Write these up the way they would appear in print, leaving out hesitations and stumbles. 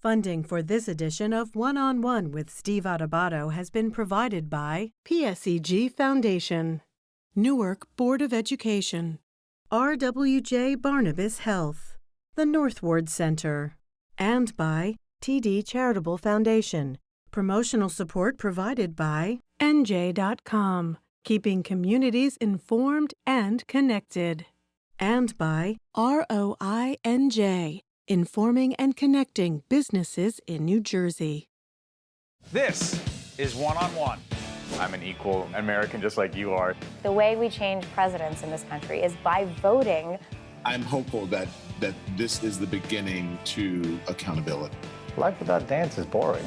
Funding for this edition of One-on-One with Steve Adubato has been provided by PSEG Foundation, Newark Board of Education, RWJ Barnabas Health, the Northward Center, and by TD Charitable Foundation. Promotional support provided by NJ.com, keeping communities informed and connected, and by ROINJ, informing and connecting businesses in New Jersey. This is One-on-One. I'm an equal American just like you are. The way we change presidents in this country is by voting. I'm hopeful that this is the beginning to accountability. Life without dance is boring.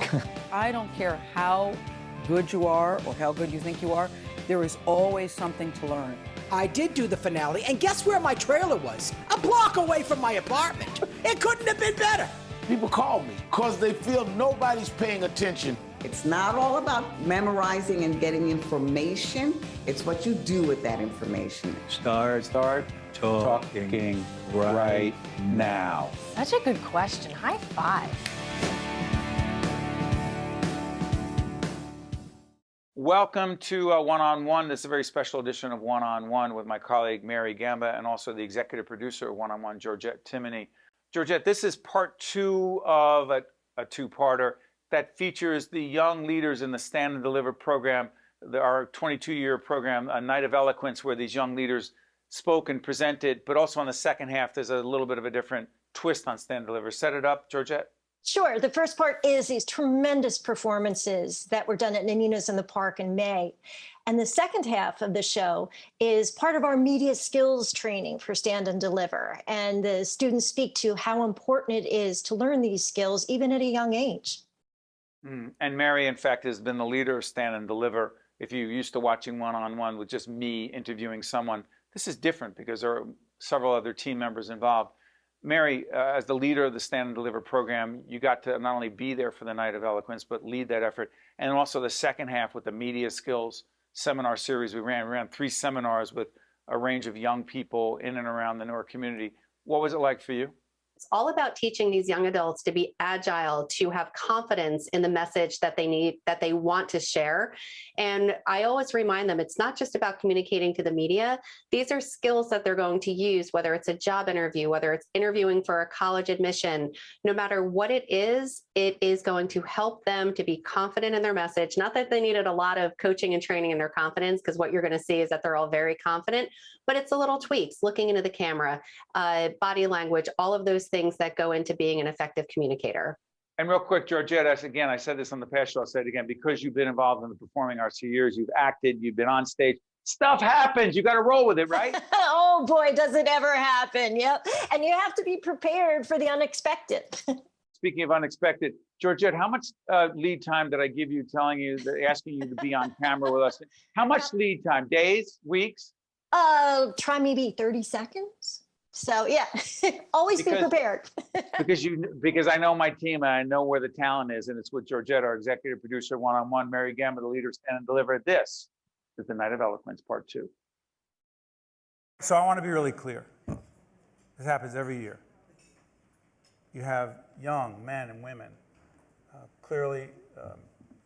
I don't care how good you are or how good you think you are, there is always something to learn. I did do the finale, and guess where my trailer was? A block away from my apartment. It couldn't have been better. People call me because they feel nobody's paying attention. It's not all about memorizing and getting information. It's what you do with that information. Start talking right now. Such a good question. High five. Welcome to One-on-One. This is a very special edition of One-on-One with my colleague Mary Gamba and also the executive producer of One-on-One, Georgette Timoney. Georgette, this is part two of a two-parter that features the young leaders in the Stand and Deliver program, our 22-year program, A Night of Eloquence, where these young leaders spoke and presented. But also on the second half, there's a little bit of a different twist on Stand and Deliver. Set it up, Georgette. Sure. The first part is these tremendous performances that were done at Naninos in the Park in May. And the second half of the show is part of our media skills training for Stand and Deliver. And the students speak to how important it is to learn these skills even at a young age. And Mary, in fact, has been the leader of Stand and Deliver. If you're used to watching One-on-One with just me interviewing someone, this is different because there are several other team members involved. Mary, as the leader of the Stand and Deliver program, you got to not only be there for the Night of Eloquence, but lead that effort. And also the second half with the media skills seminar series we ran 3 seminars with a range of young people in and around the Newark community. What was it like for you? It's all about teaching these young adults to be agile, to have confidence in the message that they need, that they want to share. And I always remind them, it's not just about communicating to the media. These are skills that they're going to use, whether it's a job interview, whether it's interviewing for a college admission, no matter what it is going to help them to be confident in their message. Not that they needed a lot of coaching and training in their confidence, because what you're going to see is that they're all very confident, but it's the little tweaks, looking into the camera, body language, all of those things that go into being an effective communicator. And real quick, Georgette, I said this on the past show, I'll say it again, because you've been involved in the performing arts for years, you've acted, you've been on stage, stuff happens, you got to roll with it, right? Oh boy, does it ever happen. Yep. And you have to be prepared for the unexpected. Speaking of unexpected, Georgette, how much lead time did I give you asking you to be on camera with us? How much lead time? Days, weeks? Try maybe 30 seconds. So yeah, always be prepared. because I know my team and I know where the talent is, and it's with Georgette, our executive producer, One-on-One, Mary Gamba, the leader of Stand and Deliver. This is the Night of Eloquence, part 2. So I want to be really clear. This happens every year. You have young men and women. Clearly,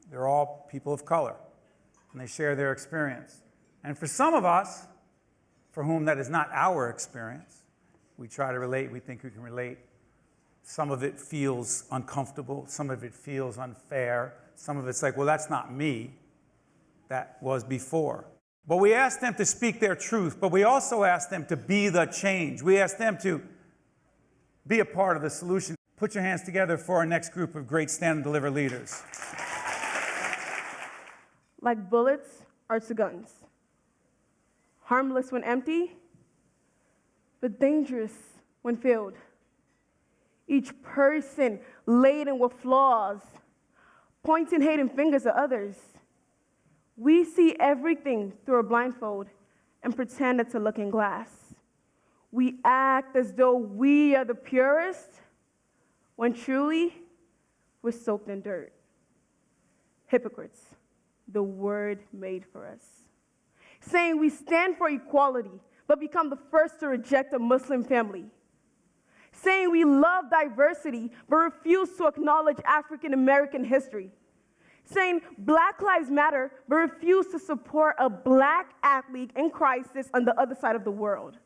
they're all people of color, and they share their experience. And for some of us, for whom that is not our experience, we try to relate, we think we can relate. Some of it feels uncomfortable, some of it feels unfair, some of it's like, well, that's not me, that was before. But we ask them to speak their truth, but we also ask them to be the change. We ask them to be a part of the solution. Put your hands together for our next group of great Stand and Deliver leaders. Like bullets are to guns. Harmless when empty, but dangerous when filled. Each person laden with flaws, pointing hating fingers at others. We see everything through a blindfold and pretend it's a looking glass. We act as though we are the purest, when truly we're soaked in dirt. Hypocrites, the word made for us. Saying we stand for equality, but become the first to reject a Muslim family. saying we love diversity but refuse to acknowledge African American history, saying Black Lives Matter but refuse to support a Black athlete in crisis on the other side of the world,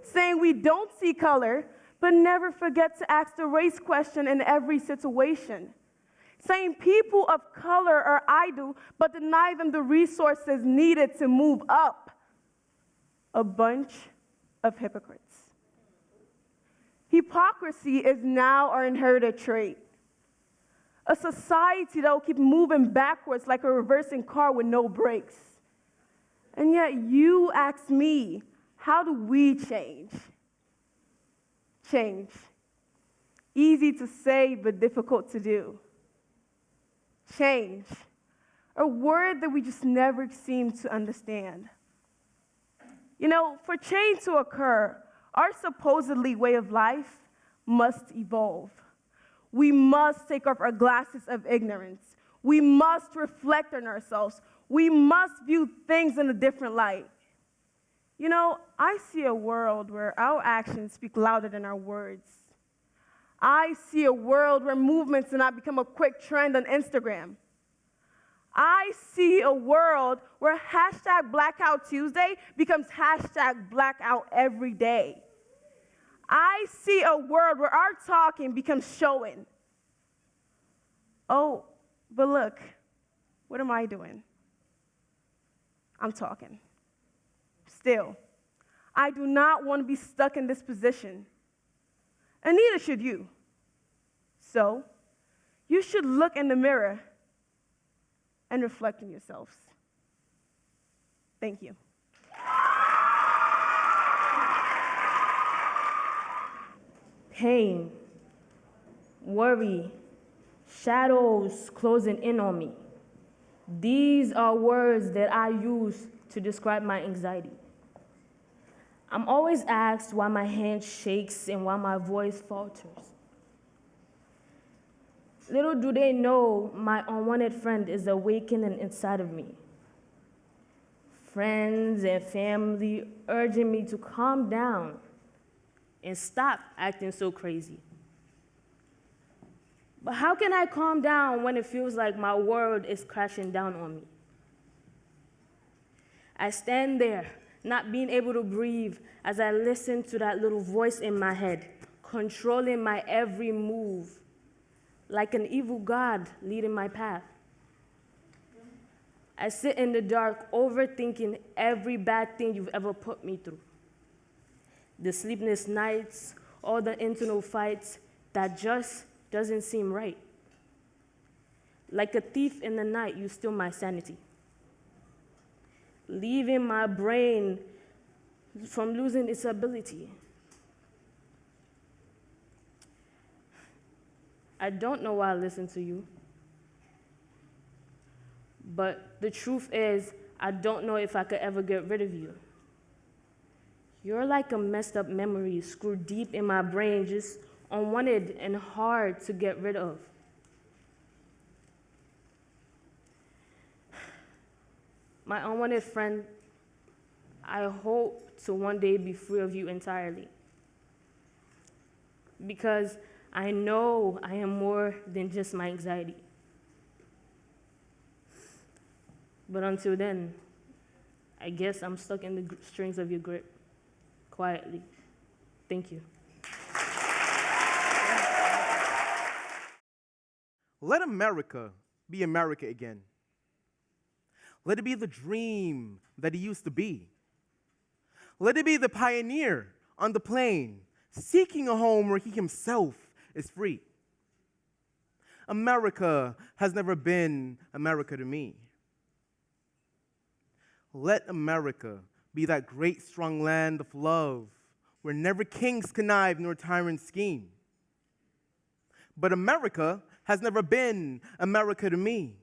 saying we don't see color but never forget to ask the race question in every situation, saying people of color are idle but deny them the resources needed to move up. A bunch of hypocrites. Hypocrisy is now our inherited trait. A society that will keep moving backwards like a reversing car with no brakes. And yet you ask me, how do we change? Change. Easy to say, but difficult to do. Change. A word that we just never seem to understand. You know, for change to occur, our supposedly way of life must evolve. We must take off our glasses of ignorance. We must reflect on ourselves. We must view things in a different light. You know, I see a world where our actions speak louder than our words. I see a world where movements do not become a quick trend on Instagram. I see a world where hashtag Blackout Tuesday becomes hashtag Blackout every day. I see a world where our talking becomes showing. Oh, but look, what am I doing? I'm talking. Still, I do not want to be stuck in this position, and neither should you. So, you should look in the mirror and reflect on yourselves. Thank you. Pain, worry, shadows closing in on me. These are words that I use to describe my anxiety. I'm always asked why my hand shakes and why my voice falters. Little do they know my unwanted friend is awakening inside of me. Friends and family urging me to calm down and stop acting so crazy. But how can I calm down when it feels like my world is crashing down on me? I stand there, not being able to breathe as I listen to that little voice in my head, controlling my every move, like an evil God leading my path. I sit in the dark, overthinking every bad thing you've ever put me through. The sleepless nights, all the internal fights that just doesn't seem right. Like a thief in the night, you steal my sanity, leaving my brain from losing its ability. I don't know why I listen to you, but the truth is, I don't know if I could ever get rid of you. You're like a messed up memory screwed deep in my brain, just unwanted and hard to get rid of. My unwanted friend, I hope to one day be free of you entirely. Because I know I am more than just my anxiety. But until then, I guess I'm stuck in the strings of your grip, quietly. Thank you. Let America be America again. Let it be the dream that it used to be. Let it be the pioneer on the plain, seeking a home where he himself is free. America has never been America to me. Let America be that great, strong land of love where never kings connive nor tyrants scheme. But America has never been America to me.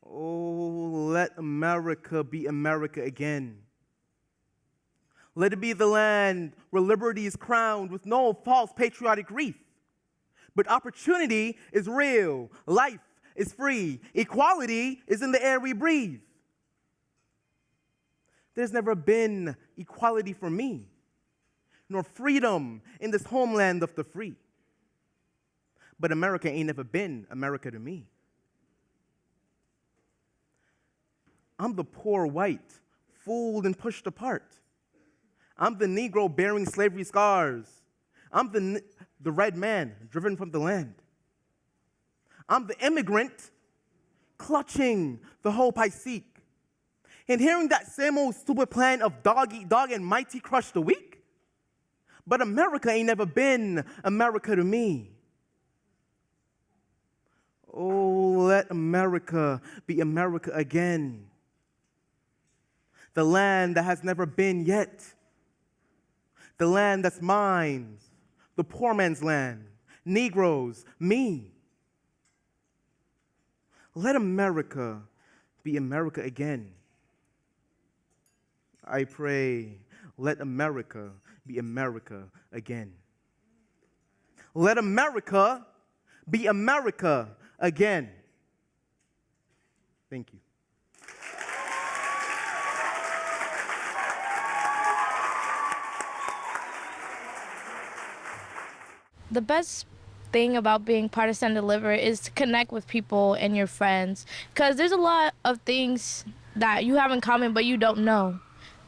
Oh, let America be America again. Let it be the land where liberty is crowned with no false patriotic grief. But opportunity is real, life is free, equality is in the air we breathe. There's never been equality for me. nor freedom in this homeland of the free. But America ain't never been America to me. I'm the poor white, fooled and pushed apart. I'm the Negro bearing slavery scars. I'm the red man driven from the land. I'm the immigrant clutching the hope I seek. And hearing that same old stupid plan of dog eat dog and mighty crush the weak. But America ain't never been America to me. Oh, let America be America again. The land that has never been yet. The land that's mine, the poor man's land, Negroes, me. Let America be America again. I pray, let America be America again. Let America be America again. Thank you. The best thing about being part of Stand and Deliver is to connect with people and your friends, because there's a lot of things that you have in common but you don't know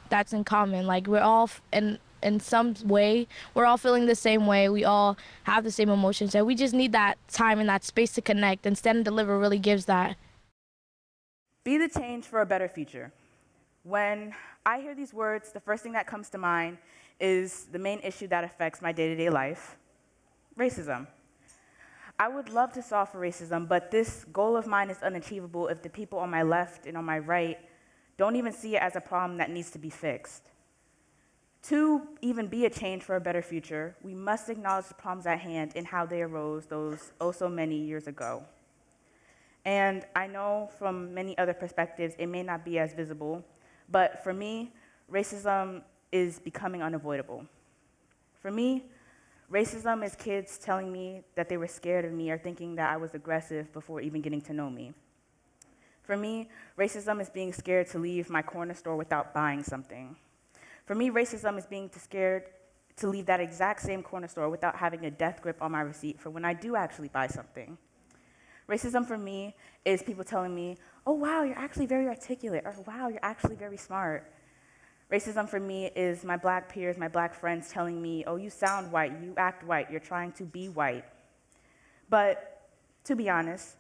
that's in common. Like, we're all in some way, we're all feeling the same way, we all have the same emotions, and we just need that time and that space to connect, and Stand and Deliver really gives that. Be the change for a better future. When I hear these words, the first thing that comes to mind is the main issue that affects my day-to-day life: racism. I would love to solve for racism, but this goal of mine is unachievable if the people on my left and on my right don't even see it as a problem that needs to be fixed. To even be a change for a better future, we must acknowledge the problems at hand and how they arose those oh so many years ago. And I know from many other perspectives it may not be as visible, but for me, racism is becoming unavoidable. For me, racism is kids telling me that they were scared of me or thinking that I was aggressive before even getting to know me. For me, racism is being scared to leave my corner store without buying something. For me, racism is being scared to leave that exact same corner store without having a death grip on my receipt for when I do actually buy something. Racism for me is people telling me, oh wow, you're actually very articulate, or wow, you're actually very smart. Racism for me is my black peers, my black friends telling me, oh, you sound white, you act white, you're trying to be white. But to be honest,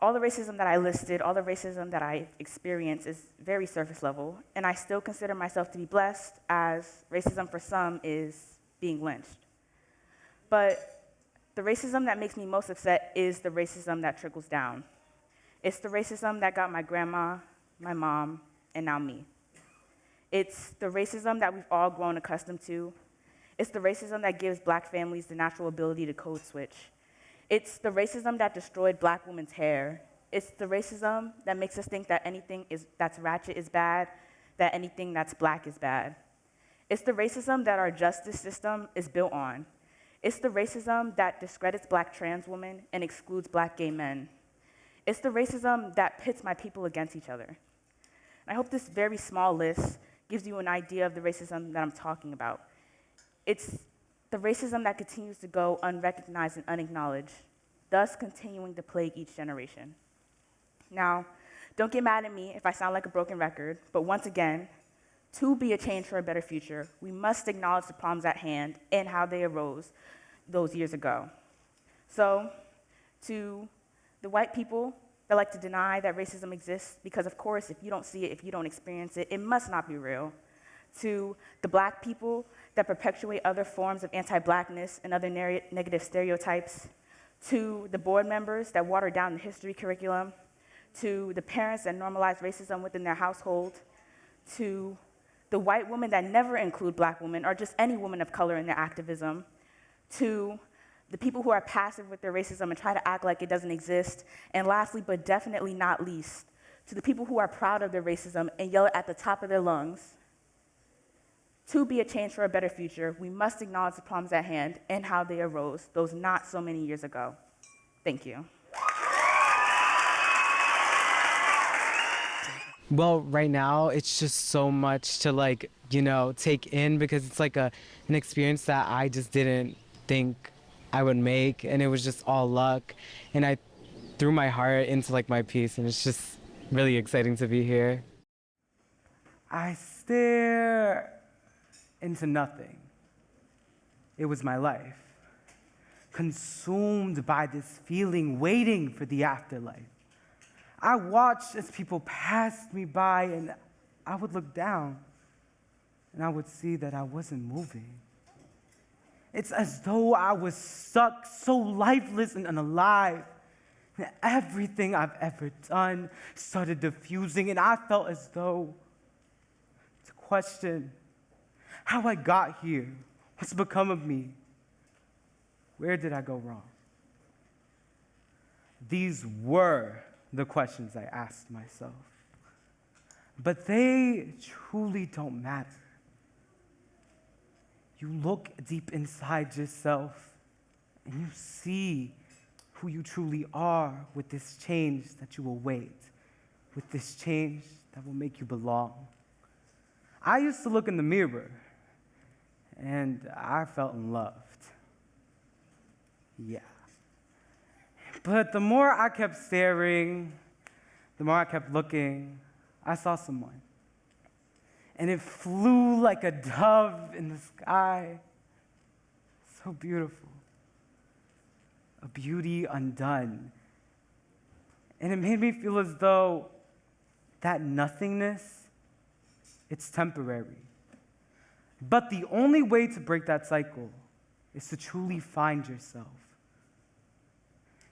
all the racism that I listed, all the racism that I experience is very surface level, and I still consider myself to be blessed, as racism for some is being lynched. But the racism that makes me most upset is the racism that trickles down. It's the racism that got my grandma, my mom, and now me. It's the racism that we've all grown accustomed to. It's the racism that gives black families the natural ability to code switch. It's the racism that destroyed black women's hair. It's the racism that makes us think that anything that's ratchet is bad, that anything that's black is bad. It's the racism that our justice system is built on. It's the racism that discredits black trans women and excludes black gay men. It's the racism that pits my people against each other. And I hope this very small list gives you an idea of the racism that I'm talking about. It's the racism that continues to go unrecognized and unacknowledged, thus continuing to plague each generation. Now, don't get mad at me if I sound like a broken record, but once again, to be a change for a better future, we must acknowledge the problems at hand and how they arose those years ago. So, to the white people that like to deny that racism exists, because of course, if you don't see it, if you don't experience it, it must not be real. To the black people that perpetuate other forms of anti-blackness and other negative stereotypes. To the board members that water down the history curriculum. To the parents that normalize racism within their household. To the white women that never include black women or just any woman of color in their activism. To the people who are passive with their racism and try to act like it doesn't exist. And lastly, but definitely not least, to the people who are proud of their racism and yell it at the top of their lungs. To be a change for a better future, we must acknowledge the problems at hand and how they arose those not so many years ago. Thank you. Well, right now it's just so much to like, take in, because it's like an experience that I just didn't think I would make, and it was just all luck, and I threw my heart into like my piece, and it's just really exciting to be here. I stare into nothing. It was my life, consumed by this feeling, waiting for the afterlife. I watched as people passed me by, and I would look down, and I would see that I wasn't moving. It's as though I was stuck, so lifeless and unalive. And everything I've ever done started diffusing, and I felt as though to question how I got here, what's become of me, where did I go wrong? These were the questions I asked myself. But they truly don't matter. You look deep inside yourself and you see who you truly are with this change that you await, with this change that will make you belong. I used to look in the mirror and I felt unloved. Yeah. But the more I kept staring, the more I kept looking, I saw someone. And it flew like a dove in the sky. So beautiful. A beauty undone. And it made me feel as though that nothingness, it's temporary. But the only way to break that cycle is to truly find yourself.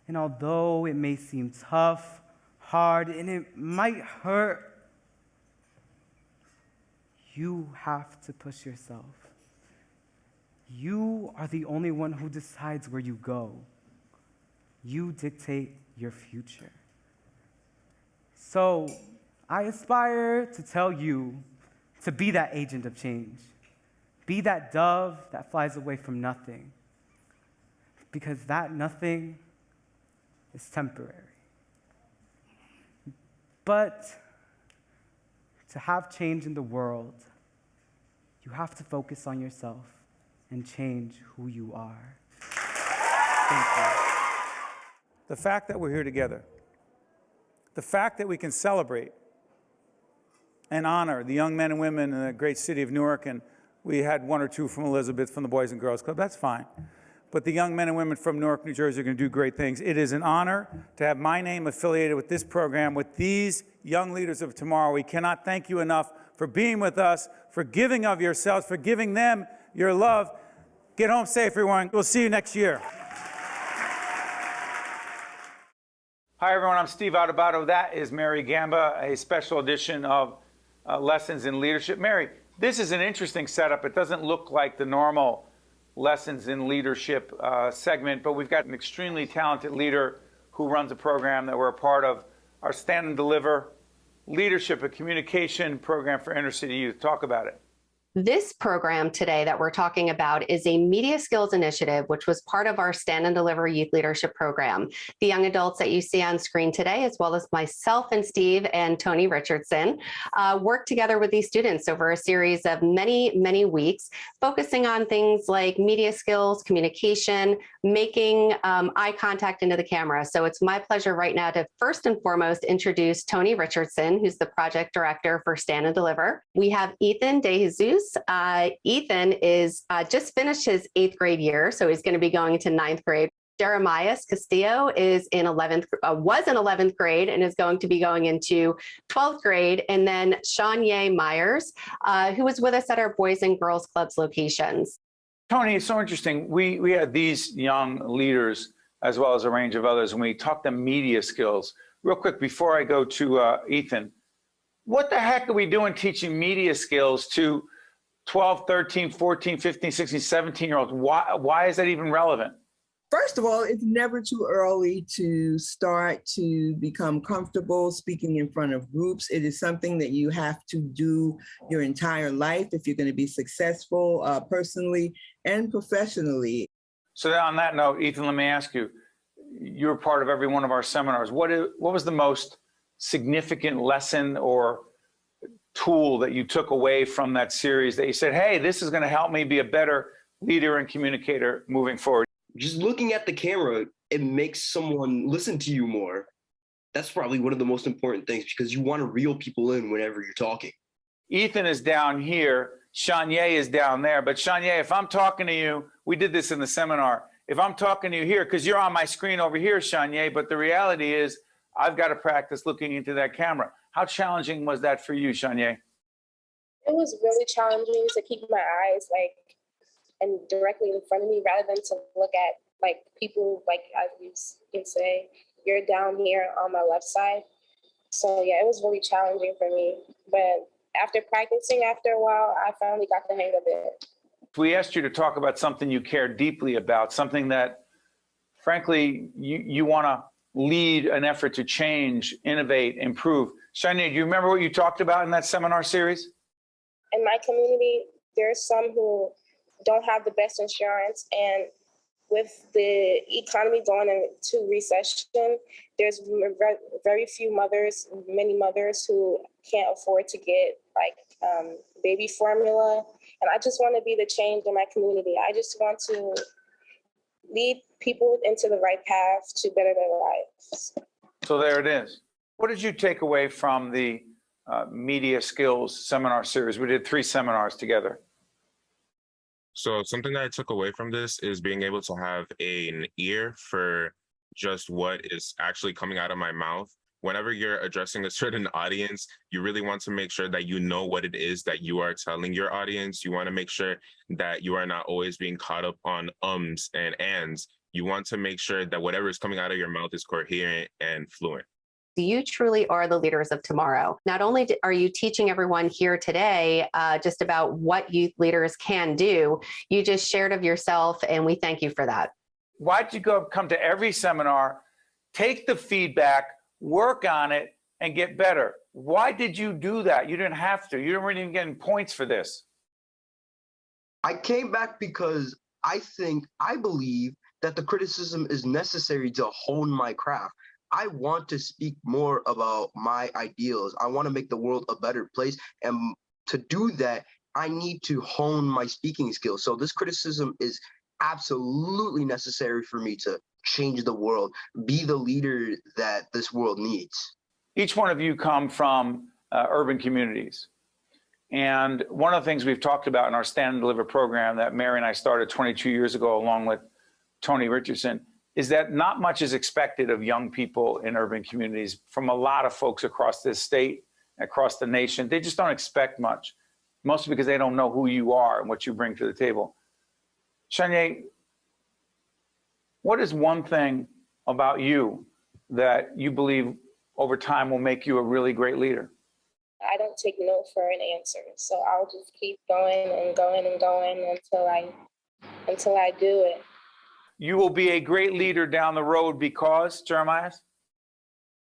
And although it may seem tough, hard, and it might hurt, you have to push yourself. You are the only one who decides where you go. You dictate your future. So I aspire to tell you to be that agent of change. Be that dove that flies away from nothing. Because that nothing is temporary. But to have change in the world, you have to focus on yourself and change who you are. Thank you. The fact that we're here together, the fact that we can celebrate and honor the young men and women in the great city of Newark, and we had one or two from Elizabeth from the Boys and Girls Club, that's fine. But the young men and women from Newark, New Jersey are going to do great things. It is an honor to have my name affiliated with this program, with these young leaders of tomorrow. We cannot thank you enough for being with us, for giving of yourselves, for giving them your love. Get home safe, everyone. We'll see you next year. Hi, everyone. I'm Steve Adubato. That is Mary Gamba, a special edition of Lessons in Leadership. Mary, this is an interesting setup. It doesn't look like the normal Lessons in Leadership segment, but we've got an extremely talented leader who runs a program that we're a part of, our Stand and Deliver Leadership and Communication program for inner city youth. Talk about it. This program today that we're talking about is a media skills initiative, which was part of our Stand and Deliver Youth Leadership Program. The young adults that you see on screen today, as well as myself and Steve and Tony Richardson, worked together with these students over a series of many, many weeks, focusing on things like media skills, communication, making eye contact into the camera. So it's my pleasure right now to first and foremost introduce Tony Richardson, who's the project director for Stand and Deliver. We have Ethan DeJesus. Ethan is just finished his 8th grade year, so he's going to be going into 9th grade. Jeremias Castillo is was in 11th grade and is going to be going into 12th grade. And then Shawn'Yae Myers, who was with us at our Boys and Girls Clubs locations. Tony, it's so interesting. We had these young leaders as well as a range of others, and we talked them media skills. Real quick, before I go to Ethan, what the heck are we doing teaching media skills to 12, 13, 14, 15, 16, 17-year-olds? Why is that even relevant? First of all, it's never too early to start to become comfortable speaking in front of groups. It is something that you have to do your entire life if you're going to be successful personally and professionally. So on that note, Ethan, let me ask you, you were part of every one of our seminars. What was the most significant lesson or tool that you took away from that series that you said, hey, this is going to help me be a better leader and communicator moving forward? Just looking at the camera, it makes someone listen to you more. That's probably one of the most important things, because you want to reel people in whenever you're talking. Ethan is down here, Shawn'Yae is down there. But Shawn'Yae, if I'm talking to you, we did this in the seminar. If I'm talking to you here, because you're on my screen over here, Shawn'Yae, but the reality is I've got to practice looking into that camera. How challenging was that for you, Shawn'Yae? It was really challenging to keep my eyes and directly in front of me, rather than to look at people, as you can say, you're down here on my left side. So yeah, it was really challenging for me. But after practicing, after a while, I finally got the hang of it. We asked you to talk about something you care deeply about, something that, frankly, you want to lead an effort to change, innovate, improve. Shawn'Yae, do you remember what you talked about in that seminar series? In my community, there's some who don't have the best insurance, and with the economy going into recession, there's very few mothers, many mothers who can't afford to get baby formula. And I just want to be the change in my community. I just want to lead people into the right path to better their lives. So there it is. What did you take away from the media skills seminar series? We did 3 seminars together. So something that I took away from this is being able to have an ear for just what is actually coming out of my mouth. Whenever you're addressing a certain audience, you really want to make sure that you know what it is that you are telling your audience. You want to make sure that you are not always being caught up on ums and ands. You want to make sure that whatever is coming out of your mouth is coherent and fluent. You truly are the leaders of tomorrow. Not only are you teaching everyone here today just about what youth leaders can do, you just shared of yourself, and we thank you for that. Why'd you come to every seminar, take the feedback, work on it, and get better? Why did you do that? You didn't have to. You weren't even getting points for this. I came back because I believe that the criticism is necessary to hone my craft. I want to speak more about my ideals. I want to make the world a better place. And to do that, I need to hone my speaking skills. So this criticism is absolutely necessary for me to change the world, be the leader that this world needs. Each one of you come from urban communities. And one of the things we've talked about in our Stand and Deliver program that Mary and I started 22 years ago, along with Tony Richardson, is that not much is expected of young people in urban communities from a lot of folks across this state, across the nation. They just don't expect much, mostly because they don't know who you are and what you bring to the table. Shawn'Yae, what is one thing about you that you believe over time will make you a really great leader? I don't take no for an answer. So I'll just keep going and going and going until I do it. You will be a great leader down the road because, Jeremias?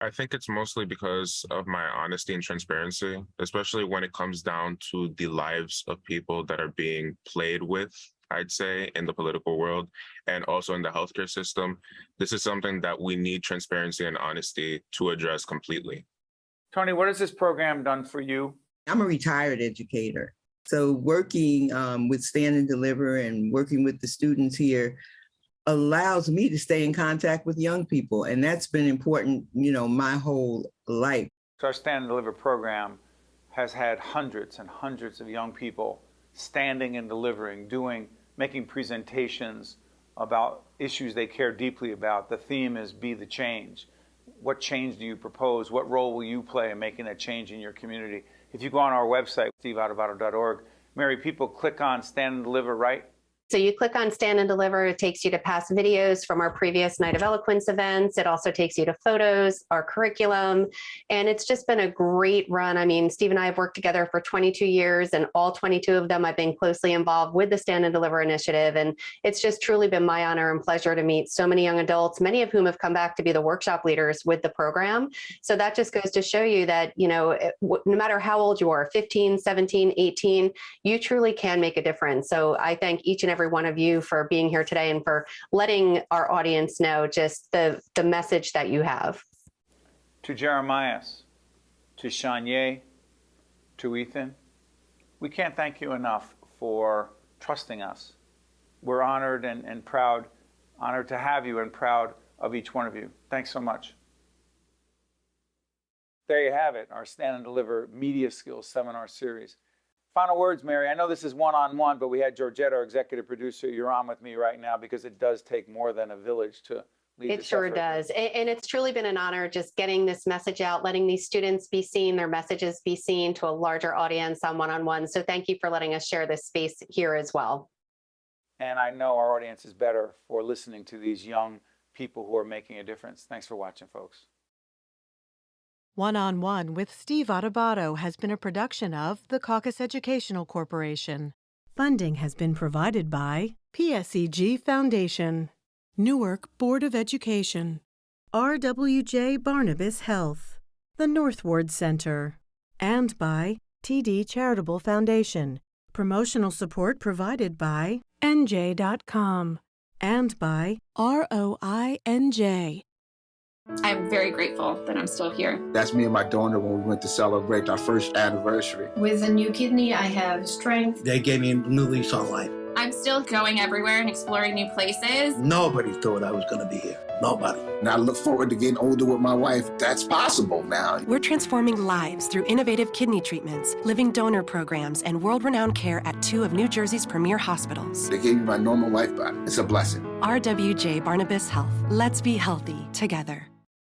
I think it's mostly because of my honesty and transparency, especially when it comes down to the lives of people that are being played with, I'd say, in the political world and also in the healthcare system. This is something that we need transparency and honesty to address completely. Tony, what has this program done for you? I'm a retired educator. So working with Stand and Deliver and working with the students here allows me to stay in contact with young people. And that's been important, my whole life. So our Stand and Deliver program has had hundreds and hundreds of young people standing and delivering, making presentations about issues they care deeply about. The theme is Be the Change. What change do you propose? What role will you play in making that change in your community? If you go on our website, steveadubato.org, Mary, people click on Stand and Deliver, right? So you click on Stand and Deliver, it takes you to past videos from our previous Night of Eloquence events. It also takes you to photos, our curriculum, and it's just been a great run. I mean, Steve and I have worked together for 22 years, and all 22 of them I've been closely involved with the Stand and Deliver initiative, and it's just truly been my honor and pleasure to meet so many young adults, many of whom have come back to be the workshop leaders with the program. So that just goes to show you that, no matter how old you are, 15, 17, 18, you truly can make a difference. So I thank each and every one of you for being here today and for letting our audience know just the message that you have. to Jeremias, to Shawn'Yae, to Ethan, we can't thank you enough for trusting us. We're honored and proud, honored to have you and proud of each one of you. Thanks so much. There you have it, our Stand and Deliver Media Skills Seminar Series. Final words, Mary. I know this is one-on-one, but we had Georgette, our executive producer. You're on with me right now because it does take more than a village to lead It this sure effort. does. And it's truly been an honor just getting this message out, letting these students be seen, their messages be seen to a larger audience on one-on-one. So thank you for letting us share this space here as well. And I know our audience is better for listening to these young people who are making a difference. Thanks for watching, folks. One-on-One with Steve Adubato has been a production of the Caucus Educational Corporation. Funding has been provided by PSEG Foundation, Newark Board of Education, RWJ Barnabas Health, the Northward Center, and by TD Charitable Foundation. Promotional support provided by NJ.com and by ROINJ. I'm very grateful that I'm still here. That's me and my donor when we went to celebrate our first anniversary. With a new kidney, I have strength. They gave me a new lease on life. I'm still going everywhere and exploring new places. Nobody thought I was going to be here. Nobody. And I look forward to getting older with my wife. That's possible now. We're transforming lives through innovative kidney treatments, living donor programs, and world-renowned care at 2 of New Jersey's premier hospitals. They gave me my normal life back. It's a blessing. RWJ Barnabas Health. Let's be healthy together.